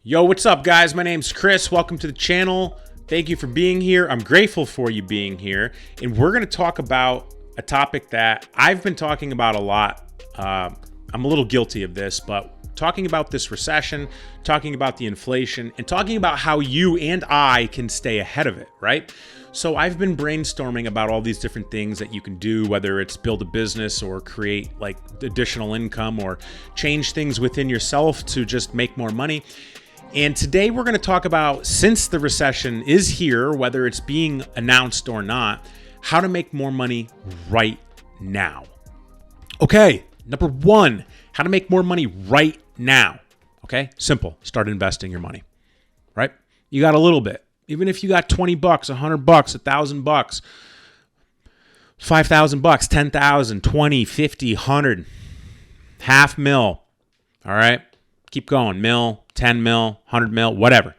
Yo, what's up, guys? My name's Chris. Welcome to the channel. Thank you for being here. I'm grateful for you being here. And we're going to talk about a topic that I've been talking about a lot. I'm a little guilty of this, but talking about this recession, talking about the inflation, and talking about how you and I can stay ahead of it, right? So I've been brainstorming about all these different things that you can do, whether it's build a business or create like additional income or change things within yourself to just make more money. And today we're going to talk about, since the recession is here, whether it's being announced or not, how to make more money right now. Okay, number one, how to make more money right now. Okay, simple. Start investing your money, right? You got a little bit. Even if you got $20, $100, $1,000, $5,000, 10,000, 20, 50, 100, half mil. All right, keep going. Mil, 10 mil, 100 mil, whatever.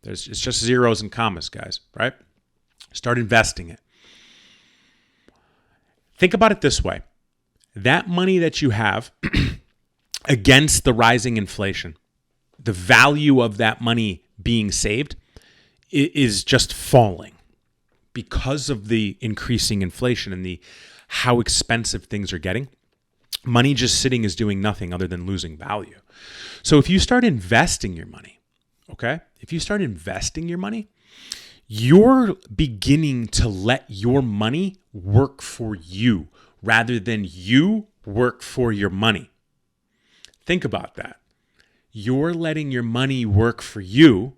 It's just zeros and commas, guys, right? Start investing it. Think about it this way. That money that you have against the rising inflation, the value of that money being saved is just falling because of the increasing inflation and how expensive things are getting. Money just sitting is doing nothing other than losing value. So if you start investing your money, okay? If you start investing your money, you're beginning to let your money work for you rather than you work for your money. Think about that. You're letting your money work for you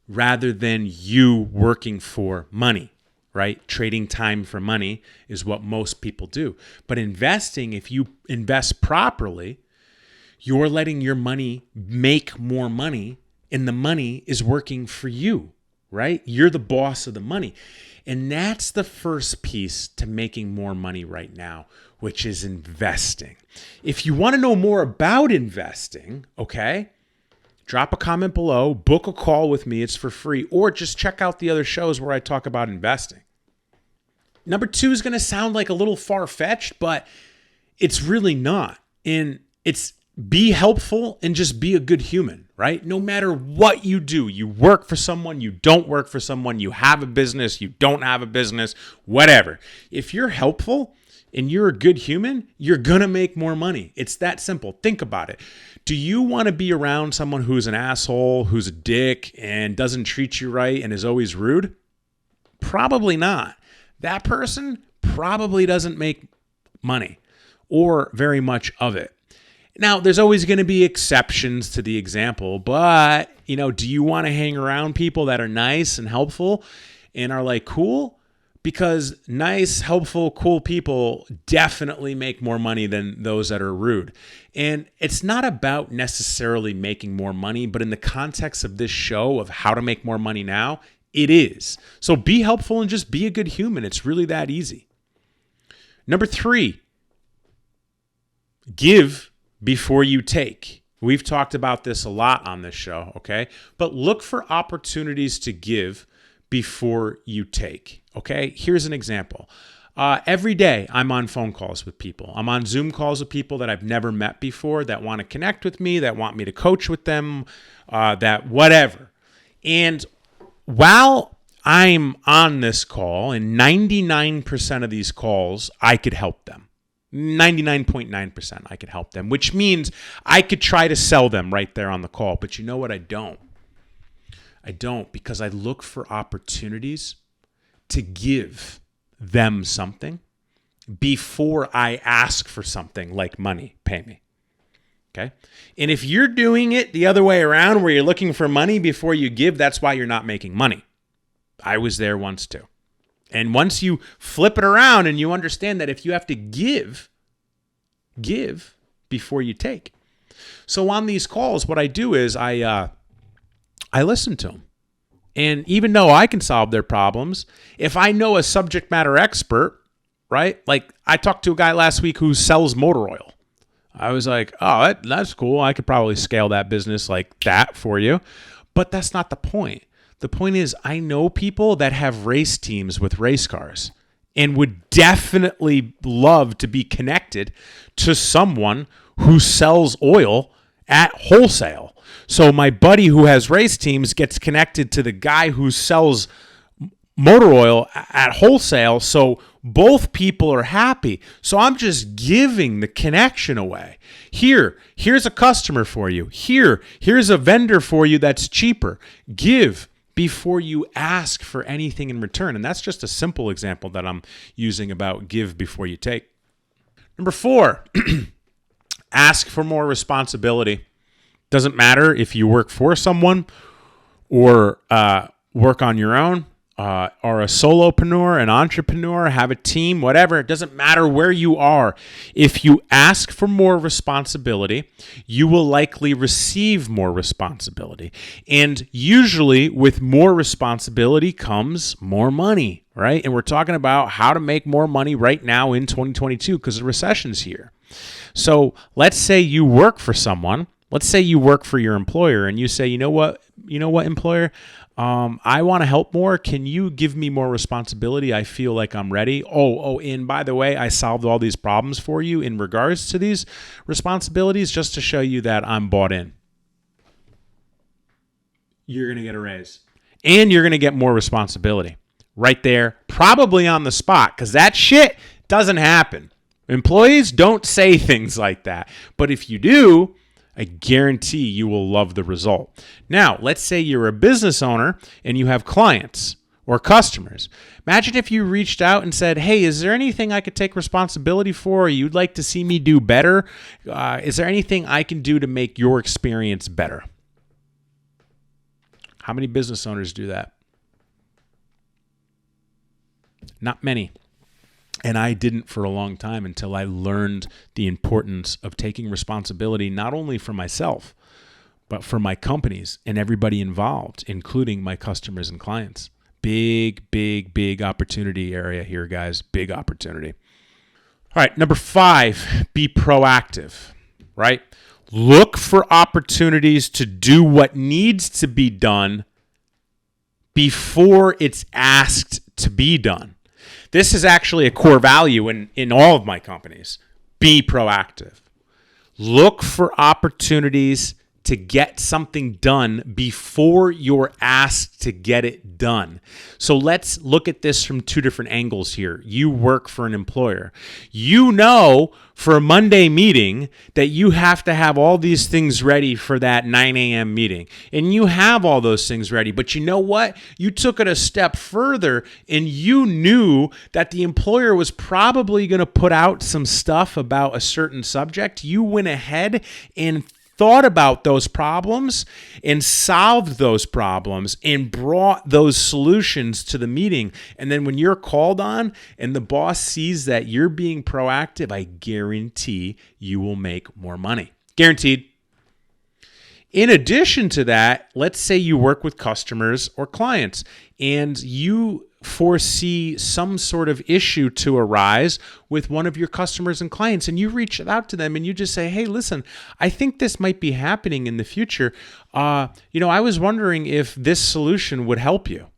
rather than you working for money, right? Trading time for money is what most people do. But investing, if you invest properly, you're letting your money make more money, and the money is working for you, right? You're the boss of the money. And that's the first piece to making more money right now, which is investing. If you want to know more about investing, okay, drop a comment below, book a call with me, it's for free, or just check out the other shows where I talk about investing. Number two is going to sound like a little far-fetched, but it's really not. And it's be helpful and just be a good human, right? No matter what you do, you work for someone, you don't work for someone, you have a business, you don't have a business, whatever. If you're helpful and you're a good human, you're going to make more money. It's that simple. Think about it. Do you want to be around someone who's an asshole, who's a dick, and doesn't treat you right and is always rude? Probably not. That person probably doesn't make money or very much of it. Now, there's always going to be exceptions to the example, but, do you want to hang around people that are nice and helpful and are like cool? Because nice, helpful, cool people definitely make more money than those that are rude. And it's not about necessarily making more money, but in the context of this show of how to make more money now, it is. So be helpful and just be a good human. It's really that easy. Number three, give before you take. We've talked about this a lot on this show, okay? But look for opportunities to give before you take, okay? Here's an example. Every day I'm on phone calls with people. I'm on Zoom calls with people that I've never met before that want to connect with me, that want me to coach with them, that whatever. And while I'm on this call, and 99% of these calls, I could help them. 99.9% I could help them, which means I could try to sell them right there on the call. But you know what? I don't. I don't, because I look for opportunities to give them something before I ask for something like money, pay me. Okay? And if you're doing it the other way around where you're looking for money before you give, that's why you're not making money. I was there once too. And once you flip it around and you understand that if you have to give before you take. So on these calls, what I do is I listen to them. And even though I can solve their problems, if I know a subject matter expert, right? Like I talked to a guy last week who sells motor oil. I was like, oh, that's cool. I could probably scale that business like that for you. But that's not the point. The point is I know people that have race teams with race cars and would definitely love to be connected to someone who sells oil at wholesale. So my buddy who has race teams gets connected to the guy who sells motor oil at wholesale. So both people are happy. So I'm just giving the connection away. Here's a customer for you. Here's a vendor for you that's cheaper. Give before you ask for anything in return. And that's just a simple example that I'm using about give before you take. Number 4, ask for more responsibility. Doesn't matter if you work for someone or work on your own, or a solopreneur, an entrepreneur, have a team, whatever. It doesn't matter where you are. If you ask for more responsibility, you will likely receive more responsibility. And usually with more responsibility comes more money, right? And we're talking about how to make more money right now in 2022 because the recession's here. So let's say you work for someone. Let's say you work for your employer and you say, you know what, employer? I want to help more. Can you give me more responsibility? I feel like I'm ready. And by the way, I solved all these problems for you in regards to these responsibilities just to show you that I'm bought in. You're going to get a raise. And you're going to get more responsibility right there, probably on the spot, because that shit doesn't happen. Employees don't say things like that. But if you do, I guarantee you will love the result. Now, let's say you're a business owner and you have clients or customers. Imagine if you reached out and said, hey, is there anything I could take responsibility for or you'd like to see me do better? Is there anything I can do to make your experience better? How many business owners do that? Not many. And I didn't for a long time until I learned the importance of taking responsibility, not only for myself, but for my companies and everybody involved, including my customers and clients. Big, big, big opportunity area here, guys. Big opportunity. All right, number 5, be proactive, right? Look for opportunities to do what needs to be done before it's asked to be done. This is actually a core value in all of my companies. Be proactive. Look for opportunities to get something done before you're asked to get it done. So let's look at this from 2 different angles here. You work for an employer. You know for a Monday meeting that you have to have all these things ready for that 9 a.m. meeting. And you have all those things ready. But you know what? You took it a step further and you knew that the employer was probably going to put out some stuff about a certain subject. You went ahead and thought about those problems and solved those problems and brought those solutions to the meeting. And then when you're called on and the boss sees that you're being proactive, I guarantee you will make more money. Guaranteed. In addition to that, let's say you work with customers or clients and you foresee some sort of issue to arise with one of your customers and clients, and you reach out to them and you just say, hey, listen, I think this might be happening in the future. I was wondering if this solution would help you.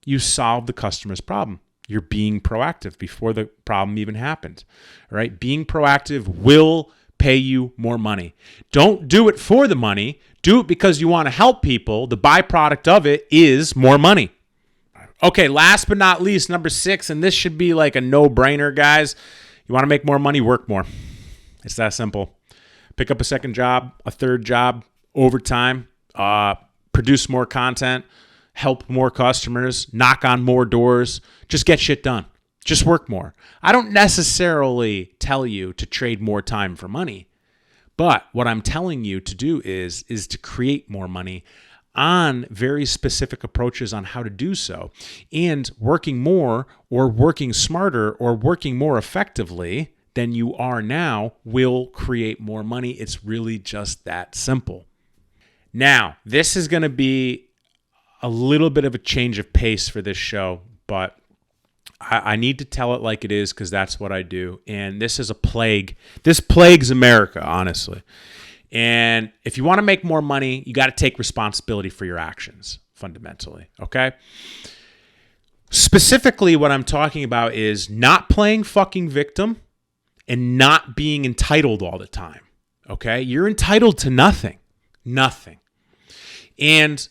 You solve the customer's problem. You're being proactive before the problem even happened. All right? Being proactive will pay you more money. Don't do it for the money. Do it because you want to help people. The byproduct of it is more money. Okay, last but not least, number 6, and this should be like a no-brainer, guys. You want to make more money, work more. It's that simple. Pick up a second job, a third job, overtime, produce more content, help more customers, knock on more doors. Just get shit done. Just work more. I don't necessarily tell you to trade more time for money, but what I'm telling you to do is to create more money on very specific approaches on how to do so. And working more or working smarter or working more effectively than you are now will create more money. It's really just that simple. Now, this is going to be a little bit of a change of pace for this show, but I need to tell it like it is because that's what I do. And this is a plague. This plagues America, honestly. And if you want to make more money, you got to take responsibility for your actions, fundamentally, okay? Specifically, what I'm talking about is not playing fucking victim and not being entitled all the time, okay? You're entitled to nothing. Nothing. And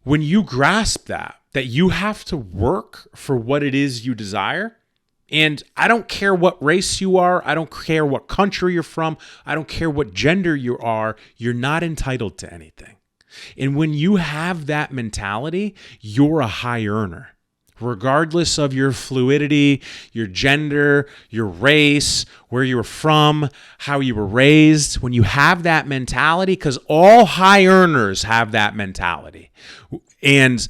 when you grasp that you have to work for what it is you desire, and I don't care what race you are, I don't care what country you're from, I don't care what gender you are, you're not entitled to anything. And when you have that mentality, you're a high earner. Regardless of your fluidity, your gender, your race, where you were from, how you were raised, when you have that mentality, because all high earners have that mentality, and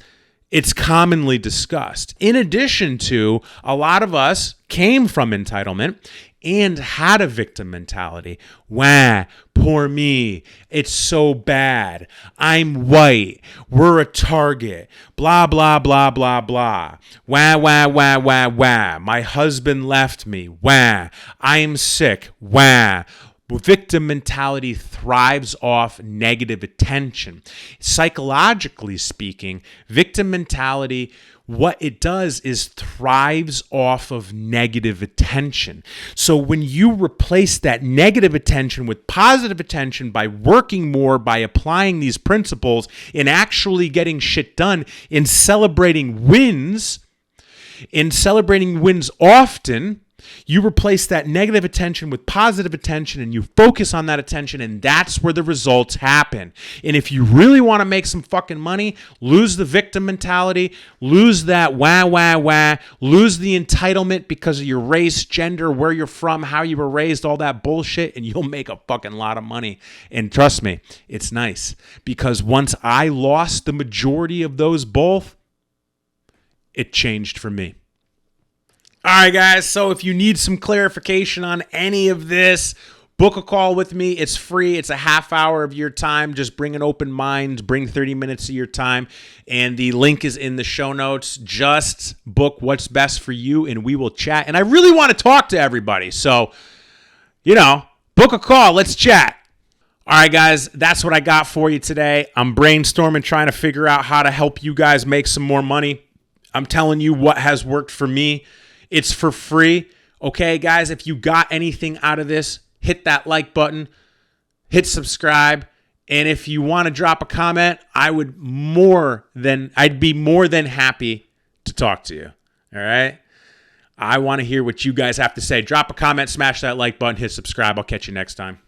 it's commonly discussed. In addition to, a lot of us came from entitlement and had a victim mentality. Wah, poor me. It's so bad. I'm white. We're a target. Blah, blah, blah, blah, blah. Wah, wah, wah, wah, wah. My husband left me. Wah. I'm sick. Wah. Victim mentality thrives off negative attention. Psychologically speaking, victim mentality, what it does is thrives off of negative attention. So when you replace that negative attention with positive attention by working more, by applying these principles and actually getting shit done, in celebrating wins often, you replace that negative attention with positive attention and you focus on that attention, and that's where the results happen. And if you really want to make some fucking money, lose the victim mentality, lose that wah, wah, wah, lose the entitlement because of your race, gender, where you're from, how you were raised, all that bullshit, and you'll make a fucking lot of money. And trust me, it's nice, because once I lost the majority of those both, it changed for me. All right, guys, so if you need some clarification on any of this, book a call with me. It's free. It's a half hour of your time. Just bring an open mind. Bring 30 minutes of your time. And the link is in the show notes. Just book what's best for you, and we will chat. And I really want to talk to everybody. So, book a call. Let's chat. All right, guys, that's what I got for you today. I'm brainstorming, trying to figure out how to help you guys make some more money. I'm telling you what has worked for me. It's for free. Okay, guys, if you got anything out of this, hit that like button, hit subscribe, and if you want to drop a comment, I'd be more than happy to talk to you. All right? I want to hear what you guys have to say. Drop a comment, smash that like button, hit subscribe. I'll catch you next time.